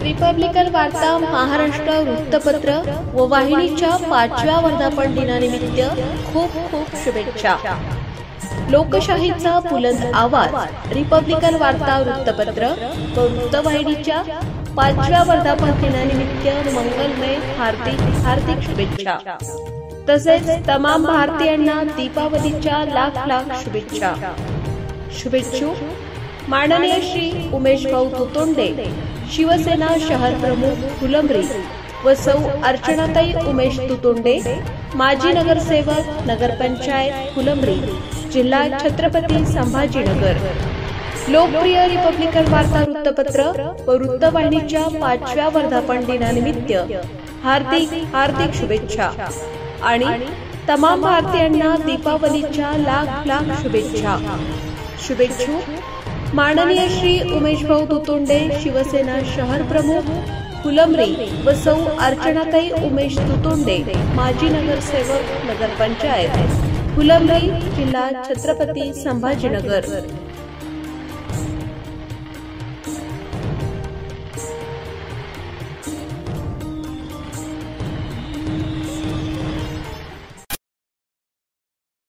Republican वार्ता महाराष्ट्र वृत्तपत्र व वाहिनीच्या 5व्या वर्धापन दिनानिमित्त खूप खूप शुभेच्छा। लोकशाहीचा बुलंद आवाज रिपब्लिकन वार्ता वृत्तपत्र व वृत्तवाहिनीच्या 5व्या वर्धापन दिनानिमित्त मंगलमय हार्दिक शुभेच्छा। तसेच तमाम भारतीयांना दीपावलीच्या लाख लाख शुभेच्छा। शुभेच्छुक माननीय श्री उमेश भाऊ तुतोंडे, शिवसेना शहर प्रमुख फुलंब्री व सौ अर्चनाताई उमेश तुतोंडे, माजी नगरसेवक नगरपंचायत फुलंब्री, जिल्हा छत्रपती संभाजीनगर। लोकप्रिय रिपब्लिकन वार्ता वृत्तपत्र व वृत्तवाहिनीच्या 5व्या वर्धापन दिनानिमित्त हार्दिक शुभेच्छा आणि तमाम भारतीयांना दीपावलीच्या लाख लाख शुभेच्छा। शुभेच्छुक माननीय श्री उमेश भाऊ तुतोंडे, शिवसेना शहर प्रमुख फुलंब्री व सौ अर्चनाताई उमेश तुतोंडे, माजी नगरसेवक नगरपंचायत फुलंब्री, जिल्हा छत्रपती संभाजीनगर।